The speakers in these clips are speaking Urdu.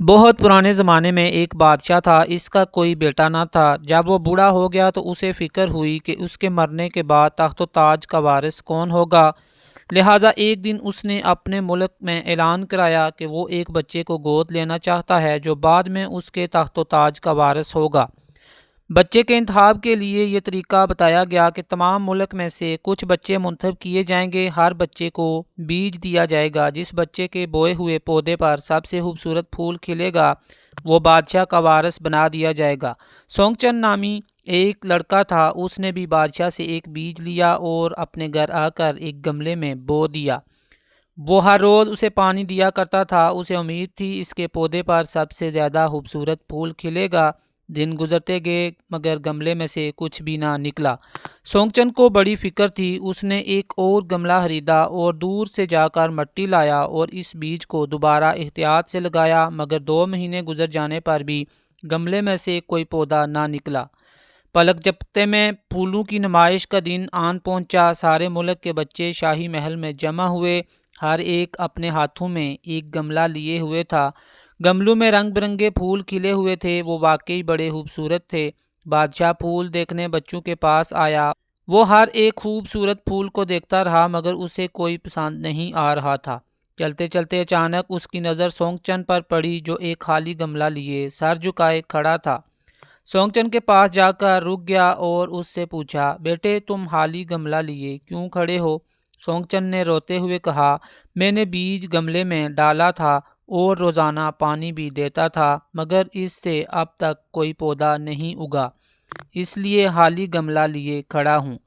بہت پرانے زمانے میں ایک بادشاہ تھا۔ اس کا کوئی بیٹا نہ تھا۔ جب وہ بوڑھا ہو گیا تو اسے فکر ہوئی کہ اس کے مرنے کے بعد تخت و تاج کا وارث کون ہوگا۔ لہٰذا ایک دن اس نے اپنے ملک میں اعلان کرایا کہ وہ ایک بچے کو گود لینا چاہتا ہے جو بعد میں اس کے تخت و تاج کا وارث ہوگا۔ بچے کے انتخاب کے لیے یہ طریقہ بتایا گیا کہ تمام ملک میں سے کچھ بچے منتخب کیے جائیں گے۔ ہر بچے کو بیج دیا جائے گا۔ جس بچے کے بوئے ہوئے پودے پر سب سے خوبصورت پھول کھلے گا وہ بادشاہ کا وارث بنا دیا جائے گا۔ سونگچن نامی ایک لڑکا تھا۔ اس نے بھی بادشاہ سے ایک بیج لیا اور اپنے گھر آ کر ایک گملے میں بو دیا۔ وہ ہر روز اسے پانی دیا کرتا تھا۔ اسے امید تھی اس کے پودے پر سب سے زیادہ خوبصورت پھول کھلے گا۔ دن گزرتے گئے مگر گملے میں سے کچھ بھی نہ نکلا۔ سونگچن کو بڑی فکر تھی۔ اس نے ایک اور گملہ خریدا اور دور سے جا کر مٹی لایا اور اس بیج کو دوبارہ احتیاط سے لگایا، مگر 2 مہینے گزر جانے پر بھی گملے میں سے کوئی پودا نہ نکلا۔ پلک جھپکتے میں پھولوں کی نمائش کا دن آن پہنچا۔ سارے ملک کے بچے شاہی محل میں جمع ہوئے۔ ہر ایک اپنے ہاتھوں میں ایک گملہ لیے ہوئے تھا۔ گملوں میں رنگ برنگے پھول کھلے ہوئے تھے۔ وہ واقعی بڑے خوبصورت تھے۔ بادشاہ پھول دیکھنے بچوں کے پاس آیا۔ وہ ہر ایک خوبصورت پھول کو دیکھتا رہا مگر اسے کوئی پسند نہیں آ رہا تھا۔ چلتے چلتے اچانک اس کی نظر سونگچن پر پڑی جو ایک خالی گملہ لیے سر جھکائے کھڑا تھا۔ سونگچن کے پاس جا کر رک گیا اور اس سے پوچھا، بیٹے تم خالی گملہ لیے کیوں کھڑے ہو؟ سونگچن نے روتے ہوئے کہا، میں نے بیج گملے میں ڈالا تھا اور روزانہ پانی بھی دیتا تھا مگر اس سے اب تک کوئی پودا نہیں اگا، اس لیے خالی گملہ لیے کھڑا ہوں۔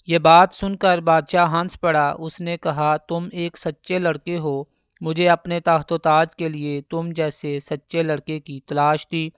یہ بات سن کر بادشاہ ہنس پڑا۔ اس نے کہا، تم ایک سچے لڑکے ہو۔ مجھے اپنے تخت و تاج کے لیے تم جیسے سچے لڑکے کی تلاش تھی۔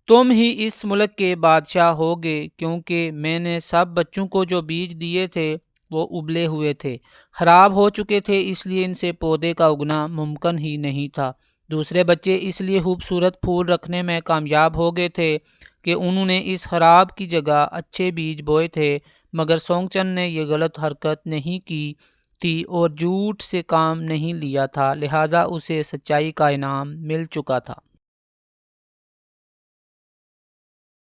تم ہی اس ملک کے بادشاہ ہوگے، کیونکہ میں نے سب بچوں کو جو بیج دیے تھے وہ ابلے ہوئے تھے، خراب ہو چکے تھے، اس لیے ان سے پودے کا اگنا ممکن ہی نہیں تھا۔ دوسرے بچے اس لیے خوبصورت پھول رکھنے میں کامیاب ہو گئے تھے کہ انہوں نے اس خراب کی جگہ اچھے بیج بوئے تھے، مگر سونگچن نے یہ غلط حرکت نہیں کی تھی اور جھوٹ سے کام نہیں لیا تھا، لہٰذا اسے سچائی کا انعام مل چکا تھا۔